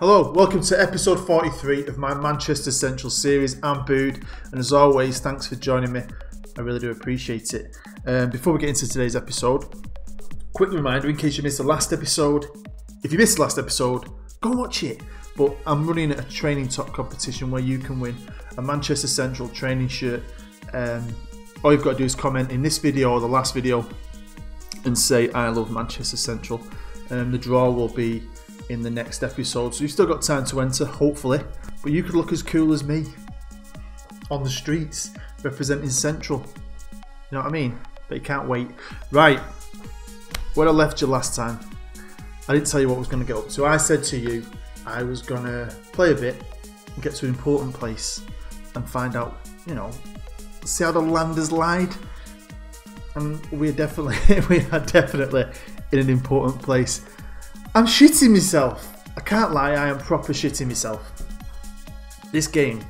Hello, welcome to episode 43 of my Manchester Central series. I'm Bood, and as always, thanks for joining me. I really do appreciate it. Before we get into today's episode, quick reminder in case you missed the last episode. If you missed the last episode, go and watch it. But I'm running a training top competition where you can win a Manchester Central training shirt. All you've got to do is comment in this video or the last video and say I love Manchester Central. The draw will be in the next episode, so you've still got time to enter, hopefully, but you could look as cool as me on the streets representing Central, you know what I mean? But you can't wait. Right, where I left you last time, I didn't tell you what I was going to get up to. I said to you I was going to play a bit and get to an important place and find out, you know, see how the land has lied. And we are definitely in an important place. I'm shitting myself. I can't lie, I am proper shitting myself. This game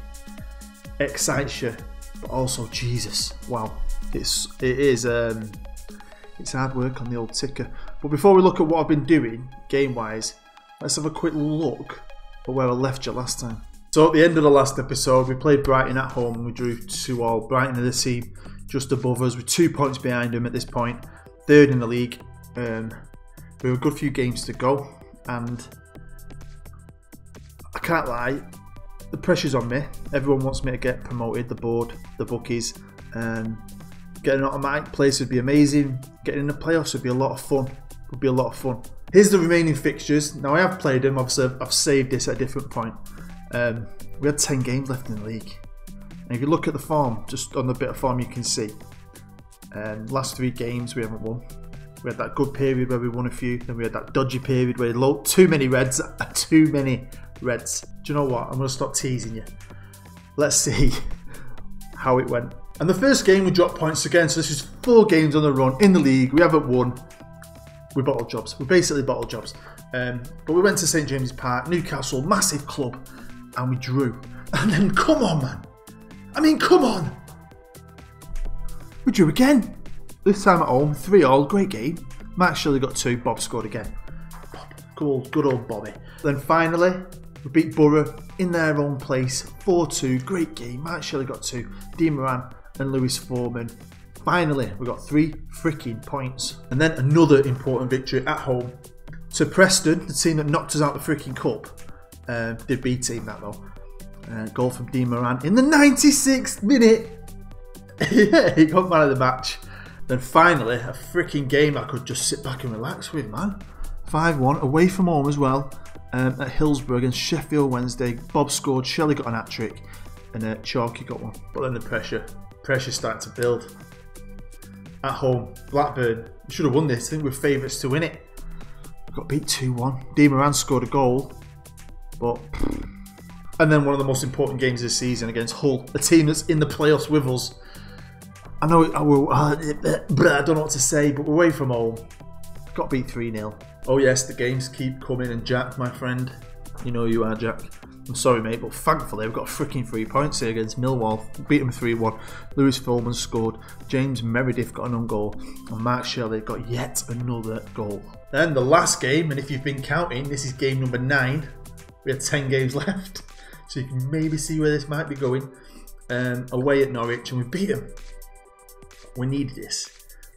excites you, but also Jesus, wow, it is it's hard work on the old ticker. But before we look at what I've been doing game wise, let's have a quick look at where I left you last time. So at the end of the last episode, we played Brighton at home and we drew 2-2. Brighton are the team just above us with 2 points behind them at this point, third in the league. We have a good few games to go, and I can't lie, the pressure's on me. Everyone wants me to get promoted, the board, the bookies. Getting an automatic place would be amazing. Getting in the playoffs would be a lot of fun. Here's the remaining fixtures. Now I have played them, obviously I've saved this at a different point. We had 10 games left in the league. And if you look at the form, just on the bit of form you can see, last 3 games we haven't won. We had that good period where we won a few, then we had that dodgy period where too many reds. Do you know what? I'm going to stop teasing you. Let's see how it went. And the first game we dropped points again, so this is 4 games on the run in the league. We haven't won. We're bottle jobs. We're basically bottle jobs. But we went to St James's Park, Newcastle, massive club, and we drew. And then, come on, man. I mean, come on. We drew again. This time at home, 3-3, great game. Matt Shelley got 2, Bob scored again. Bob, good old Bobby. Then finally, we beat Borough in their own place, 4-2, great game. Matt Shelley got 2, Dean Moran and Lewis Foreman. Finally, we got 3 freaking points. And then another important victory at home to Preston, the team that knocked us out of the freaking cup. Did beat team that though. Goal from Dean Moran in the 96th minute. Yeah, he got man of the match. Then finally, a freaking game I could just sit back and relax with, man. 5-1, away from home as well, at Hillsborough against Sheffield Wednesday. Bob scored, Shelley got an hat-trick, and Chalky got one. But then the pressure's starting to build. At home, Blackburn, we should have won this. I think we're favourites to win it. We got beat 2-1. Dean Moran scored a goal, but... And then one of the most important games this season against Hull, a team that's in the playoffs with us. I know I don't know what to say, but we're away from home. Got beat 3-0. Oh yes, the games keep coming, and Jack, my friend, you know you are, Jack. I'm sorry, mate, but thankfully we've got freaking 3 points here against Millwall. Beat them 3-1. Lewis Foreman scored. James Meredith got an own goal, and Mark Shelley got yet another goal. Then the last game, and if you've been counting, this is game number 9. We had 10 games left, so you can maybe see where this might be going. Away at Norwich, and we beat them. We needed this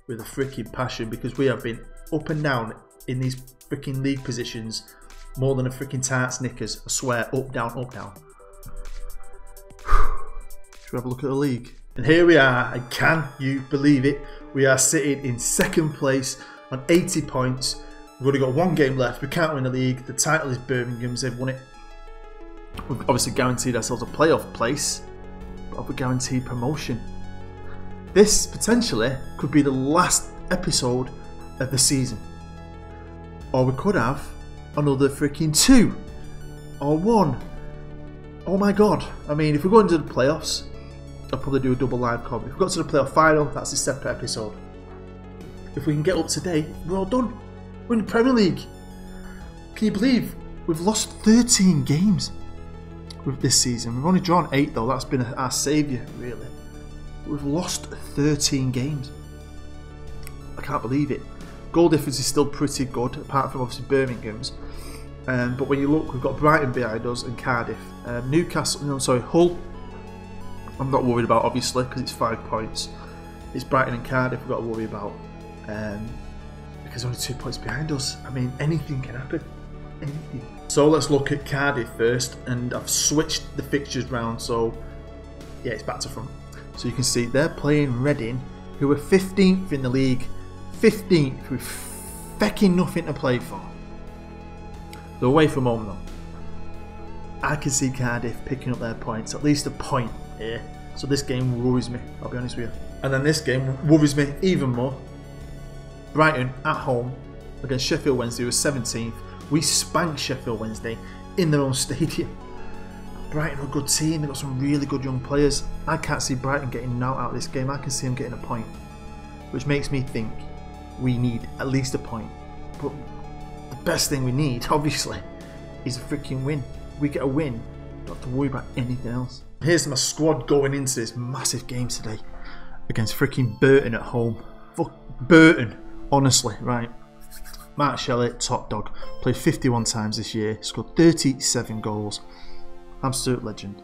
with a freaking passion because we have been up and down in these freaking league positions more than a freaking tart's knickers. I swear, up, down, up, down. Should we have a look at the league? And here we are, and can you believe it? We are sitting in 2nd place on 80 points. We've only got 1 game left. We can't win the league. The title is Birmingham's. They've won it. We've obviously guaranteed ourselves a playoff place, but we're guaranteed promotion. This, potentially, could be the last episode of the season. Or we could have another freaking 2. Or 1. Oh my god. I mean, if we go into the playoffs, I'll probably do a double live comment. If we got to the playoff final, that's a separate episode. If we can get up to date, we're all done. We're in the Premier League. Can you believe we've lost 13 games with this season? We've only drawn 8 though. That's been our saviour, really. We've lost 13 games. I can't believe it. Goal difference is still pretty good, apart from obviously Birmingham's. But when you look, we've got Brighton behind us and Cardiff. Hull, I'm not worried about, obviously, because it's 5 points. It's Brighton and Cardiff we've got to worry about. Because only 2 points behind us. I mean, anything can happen. Anything. So let's look at Cardiff first, and I've switched the fixtures round, so yeah, it's back to front. So you can see they're playing Reading, who are 15th in the league. 15th with fecking nothing to play for. They're away from home though. I can see Cardiff picking up their points, at least a point here. So this game worries me, I'll be honest with you. And then this game worries me even more. Brighton at home against Sheffield Wednesday, who was 17th. We spanked Sheffield Wednesday in their own stadium. Brighton are a good team, they've got some really good young players. I can't see Brighton getting out of this game, I can see them getting a point. Which makes me think we need at least a point. But the best thing we need, obviously, is a freaking win. If we get a win, we don't have to worry about anything else. Here's my squad going into this massive game today against freaking Burton at home. Fuck Burton, honestly, right? Mark Shelley, top dog, played 51 times this year, scored 37 goals. Absolute legend.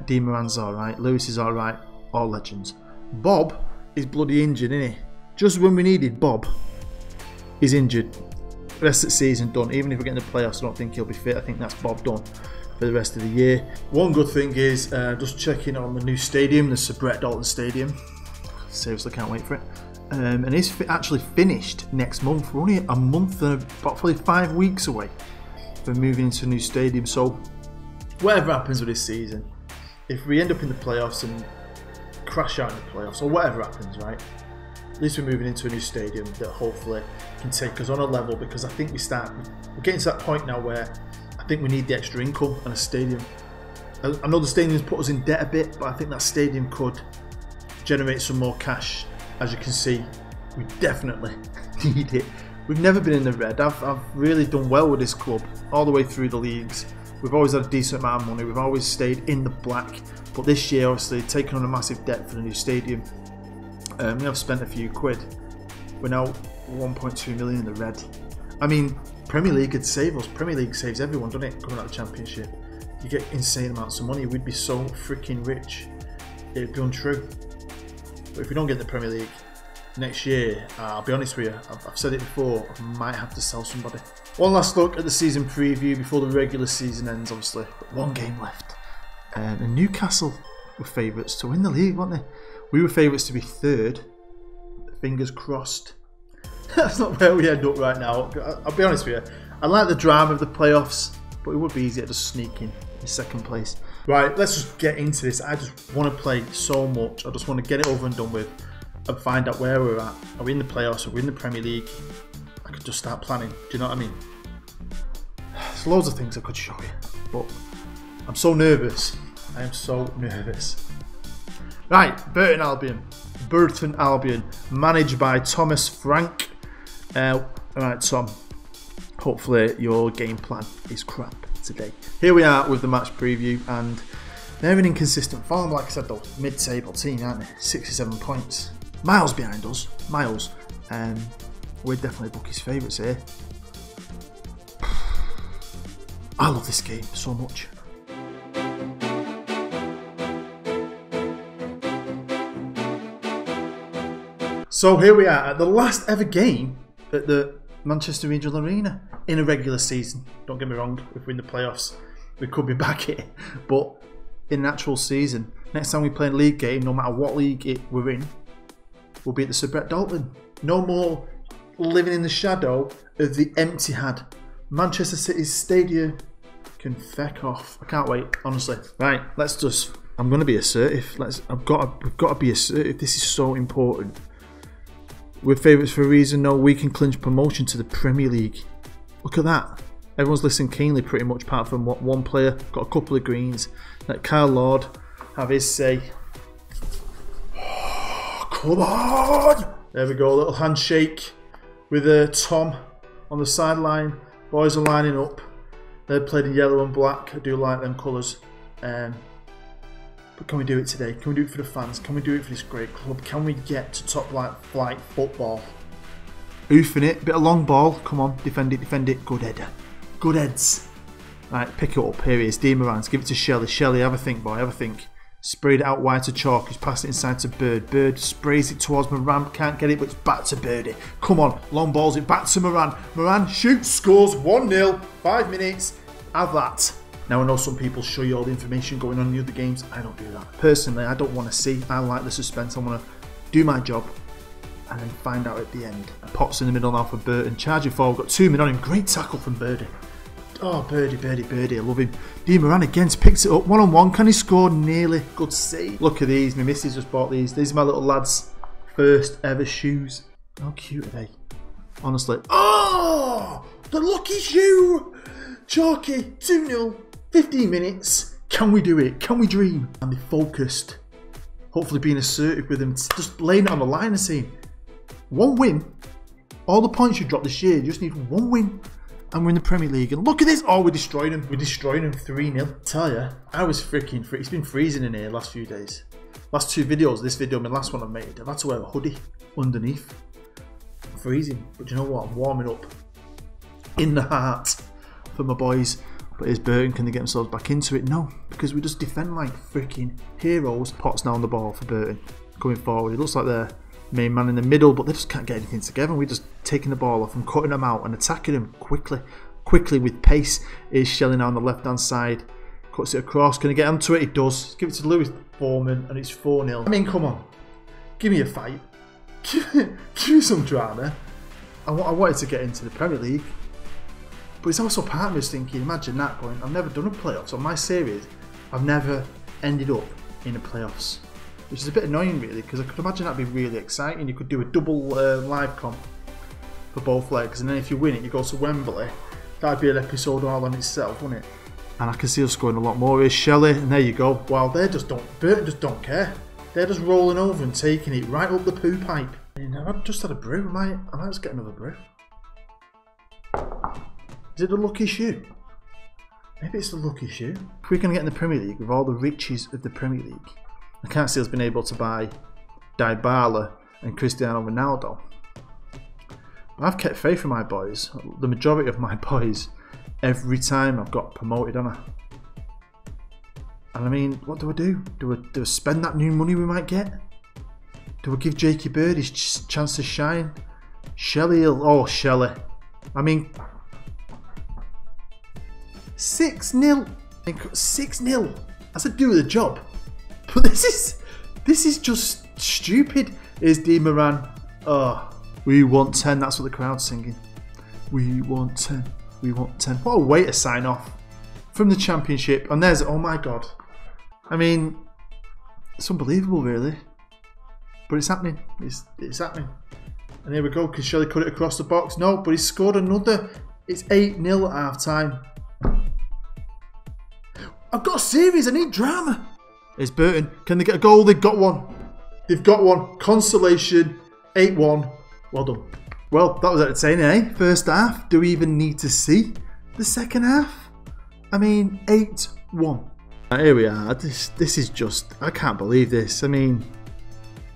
Dean Moran's alright, Lewis is alright, all legends. Bob is bloody injured, isn't he? Just when we needed Bob, he's injured. Rest of the season done. Even if we get in the playoffs, I don't think he'll be fit. I think that's Bob done for the rest of the year. One good thing is just checking on the new stadium, the Sir Brett Dalton Stadium. Seriously, can't wait for it. And it's actually finished next month. We're only a month and about probably 5 weeks away from moving into a new stadium. So whatever happens with this season, if we end up in the playoffs and crash out in the playoffs, or whatever happens, right? At least we're moving into a new stadium that hopefully can take us on a level, because I think we're getting to that point now where I think we need the extra income and a stadium. I know the stadium's put us in debt a bit, but I think that stadium could generate some more cash. As you can see, we definitely need it. We've never been in the red. I've really done well with this club all the way through the leagues. We've always had a decent amount of money. We've always stayed in the black. But this year, obviously, taking on a massive debt for the new stadium, we have spent a few quid. We're now 1.2 million in the red. I mean, Premier League could save us. Premier League saves everyone, doesn't it? Coming out of the Championship, you get insane amounts of money. We'd be so freaking rich. It'd be untrue. But if we don't get in the Premier League next year, I'll be honest with you, I've said it before, I might have to sell somebody. One last look at the season preview before the regular season ends, obviously. But one game left. And Newcastle were favourites to win the league, weren't they? We were favourites to be third. Fingers crossed. That's not where we end up right now. I'll be honest with you, I like the drama of the playoffs, but it would be easier to just sneak in second place. Right, let's just get into this. I just want to play so much. I just want to get it over and done with and find out where we're at. Are we in the playoffs? Are we in the Premier League? I could just start planning. Do you know what I mean? There's loads of things I could show you, but I'm so nervous. I am so nervous. Right, Burton Albion, managed by Thomas Frank. Right, Tom, hopefully your game plan is crap today. Here we are with the match preview, and they're in inconsistent form, like I said though, mid-table team, aren't they? 67 points. Miles behind us, miles. We're definitely bookies' favourites here. I love this game so much. So here we are at the last ever game at the Manchester Regional Arena in a regular season. Don't get me wrong, if we're in the playoffs, we could be back here. But in an actual season, next time we play a league game, no matter what league we're in, we'll be at the Sir Brett Dalton. No more living in the shadow of the empty had. Manchester City's stadium can feck off. I can't wait, honestly. Right, let's just. I'm going to be assertive. We've got to be assertive. This is so important. We're favourites for a reason. No, we can clinch promotion to the Premier League. Look at that. Everyone's listening keenly, pretty much, apart from what one player got a couple of greens. Let Kyle Lord have his say. Oh, come on! There we go. A little handshake with Tom on the sideline. Boys are lining up. They're played in yellow and black. I do like them colours. But can we do it today? Can we do it for the fans? Can we do it for this great club? Can we get to top flight football? Oofing it. Bit of long ball. Come on. Defend it. Defend it. Good header. Good heads. Right, pick it up. Here he is. Dean Moran's. Give it to Shelley. Shelley, have a think, boy. Have a think. Sprayed it out wide to Chalk. He's passed it inside to Bird. Bird sprays it towards Moran. Can't get it, but it's back to Birdie. Come on. Long balls it back to Moran. Moran shoots, scores 1-0. 5 minutes. Have that. Now, I know some people show you all the information going on in the other games. I don't do that. Personally, I don't want to see. I like the suspense. I want to do my job and then find out at the end. Pops in the middle now for Burton. Charging forward. Got 2 men on him. Great tackle from Birdie. Oh, Birdie, Birdie, Birdie, I love him. Dean Moran again picks it up, 1-on-1. Can he score? Nearly. Good save. Look at these. My missus just bought these. These are my little lads' first ever shoes. How cute are they? Honestly. Oh, the lucky shoe. Chalky, 2-0, 15 minutes. Can we do it? Can we dream? And they focused. Hopefully being assertive with them. Just laying it on the line and saying, 1 win. All the points you dropped this year, you just need 1 win. And we're in the Premier League, and look at this! Oh, we're destroying him. We're destroying him 3-0. Tell ya, I was freaking free. It's been freezing in here the last few days. Last 2 videos, this video, my last one I made, I've had to wear a hoodie underneath. I'm freezing, but you know what? I'm warming up in the heart for my boys. But here's Burton. Can they get themselves back into it? No, because we just defend like freaking heroes. Potts now on the ball for Burton, going forward. It looks like they're main man in the middle, but they just can't get anything together. We're just taking the ball off and cutting them out and attacking them quickly with pace. Is Shelley now on the left hand side, cuts it across. Can he get onto it? He does. Give it to Lewis Foreman, and it's 4-0. I mean, come on, give me a fight. Give me some drama. I wanted to get into the Premier League, but it's also part of me thinking, imagine that going, I've never done a playoffs on my series. I've never ended up in the playoffs, which is a bit annoying really, because I could imagine that'd be really exciting. You could do a double live comp for both legs, and then if you win it, you go to Wembley. That'd be an episode all on itself, wouldn't it? And I can see us scoring a lot more. Here's Shelley, and there you go. Wow, Burton just don't care. They're just rolling over and taking it right up the poo pipe. I mean, I've just had a brew. I might just get another brew. Is it the lucky shoe? Maybe it's the lucky shoe. If we're going to get in the Premier League with all the riches of the Premier League, I can't see us being able to buy Dybala and Cristiano Ronaldo. But I've kept faith in my boys, the majority of my boys, every time I've got promoted, haven't I? And I mean, what do I do? Do I spend that new money we might get? Do I give Jakey Bird his chance to shine? Shelley, oh Shelley. I mean, 6-0. 6-0. I said do the job. But this is just stupid. Here's Dean Moran. Oh, we want 10. That's what the crowd's singing. We want 10. We want 10. What a way to sign off from the Championship. And there's, oh my God. I mean, it's unbelievable, really. But it's happening. It's happening. And here we go. Can Shelley cut it across the box? No, but he's scored another. It's 8-0 at half time. I've got a series. I need drama. Here's Burton. Can they get a goal? They've got one. They've got one. Consolation. 8-1. Well done. Well, that was entertaining, eh? First half. Do we even need to see the second half? I mean, 8-1. Here we are. This is just... I can't believe this. I mean,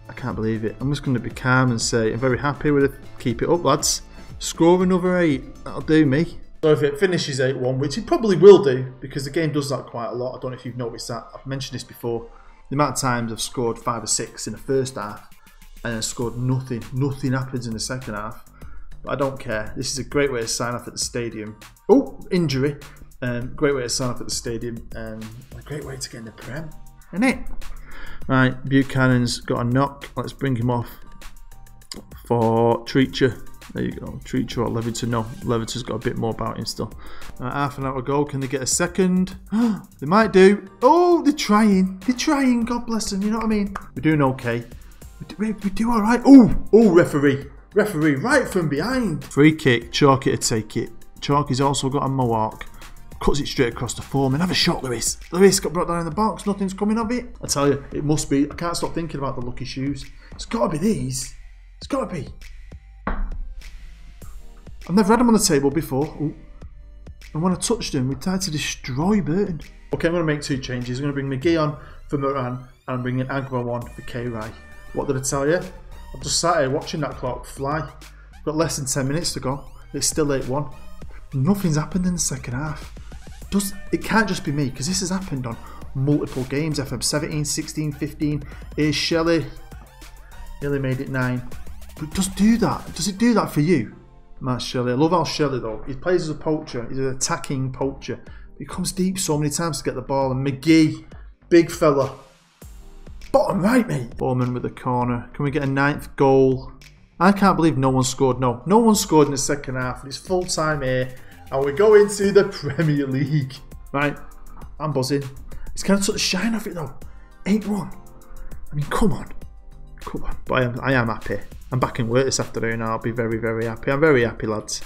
I can't believe it. I'm just going to be calm and say I'm very happy with it. Keep it up, lads. Score another 8. That'll do me. So if it finishes 8-1, which it probably will do, because the game does that quite a lot. I don't know if you've noticed that. I've mentioned this before. The amount of times I've scored 5 or 6 in the first half and then scored nothing. Nothing happens in the second half. But I don't care. This is a great way to sign off at the stadium. Oh, injury. Great way to sign off at the stadium. A great way to get in the Prem. Isn't it? Right, Buchanan's got a knock. Let's bring him off for Treacher. There you go. Treacher or Leviton. No, Leviton's got a bit more about him still. Half an hour ago. Can they get a second? They might do. Oh, they're trying. They're trying. God bless them. You know what I mean? We're doing okay. We do all right. Oh, referee. Referee right from behind. Free kick. Chalky to take it. Chalky's also got a mohawk. Cuts it straight across the Foreman. Have a shot, Lewis. Lewis got brought down in the box. Nothing's coming of it. I tell you, it must be. I can't stop thinking about the lucky shoes. It's got to be these. It's got to be. I've never had them on the table before. Ooh. And when I touched them, we tried to destroy Burton. Okay, I'm going to make 2 changes. I'm going to bring McGee on for Moran, and I'm bringing Agro on for K-Rai. What did I tell you? I've just sat here watching that clock fly. We've got less than 10 minutes to go. It's still 8-1. Nothing's happened in the second half. It can't just be me, because this has happened on multiple games. FM17, 16, 15. Here's Shelley. Nearly made it 9. But does do that? Does it do that for you? Matt Shelley. I love how Shelley though. He plays as a poacher. He's an attacking poacher. He comes deep so many times to get the ball. And McGee, big fella. Bottom right, mate. Bowman with the corner. Can we get a 9th goal? I can't believe no one scored. No one scored in the second half. It's full time here. And we go into the Premier League. Right, I'm buzzing. It's kind of took the shine off it though. 8-1. I mean, come on. Come on. But I am happy. I'm back in work this afternoon. I'll be very, very happy. I'm very happy, lads.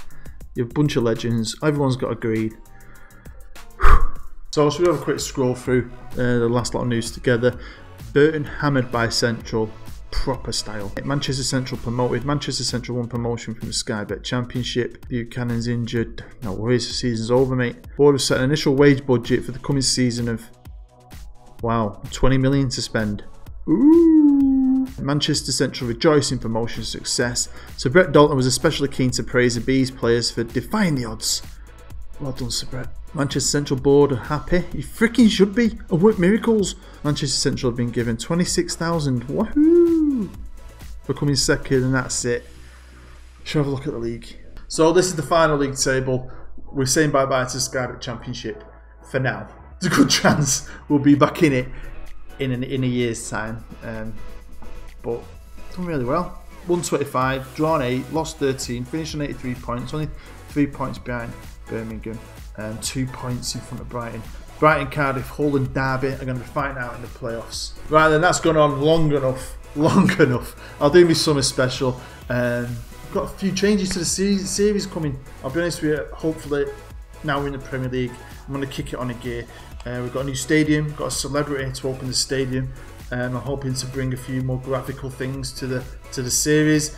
You're a bunch of legends. Everyone's got agreed. So, should we have a quick scroll through the last lot of news together? Burton hammered by Central. Proper style. Manchester Central promoted. Manchester Central won promotion from the Sky Bet Championship. Buchanan's injured. No worries, the season's over, mate. Board have set an initial wage budget for the coming season of, wow, 20 million to spend. Ooh. Manchester Central rejoicing promotion success. So Brett Dalton was especially keen to praise the Bees players for defying the odds. Well done, Sir Brett. Manchester Central board are happy. You freaking should be. And work miracles. Manchester Central have been given 26,000. Woohoo! For coming second, and that's it. Shall we have a look at the league? So this is the final league table. We're saying bye-bye to the Sky Bet Championship for now. There's a good chance we'll be back in it in a year's time. But done really well. 125, drawn 8, lost 13, finished on 83 points. Only 3 points behind Birmingham. 2 points in front of Brighton. Brighton, Cardiff, Hull and Derby are going to be fighting out in the playoffs. Right then, that's gone on long enough. I'll do me summer special. I've got a few changes to the series coming. I'll be honest with you, hopefully now we're in the Premier League, I'm going to kick it on a gear. We've got a new stadium, got a celebrity to open the stadium. I'm hoping to bring a few more graphical things to the series.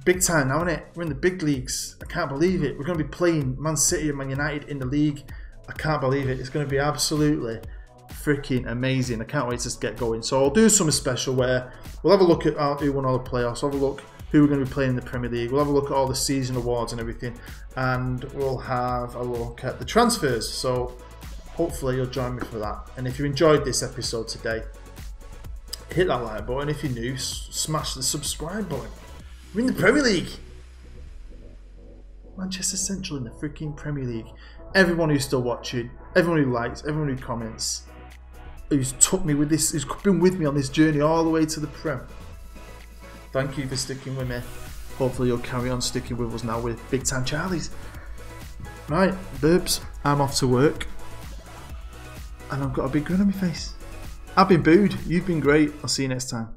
Big time now, isn't it? We're in the big leagues. I can't believe it. We're going to be playing Man City and Man United in the league. I can't believe it. It's going to be absolutely freaking amazing. I can't wait to get going. So I'll do something special where we'll have a look at who won all the playoffs. We'll have a look who we're going to be playing in the Premier League. We'll have a look at all the season awards and everything. And we'll have a look at the transfers. So hopefully you'll join me for that. And if you enjoyed this episode today, hit that like button. If you're new, smash the subscribe button. We're in the Premier League. Manchester Central in the freaking Premier League. Everyone who's still watching, everyone who likes, everyone who comments, who's took me with this, who's been with me on this journey all the way to the Prem. Thank you for sticking with me. Hopefully you'll carry on sticking with us now with Big Time Charlies. Right, Burbs, I'm off to work. And I've got a big grin on my face. I've been booed. You've been great. I'll see you next time.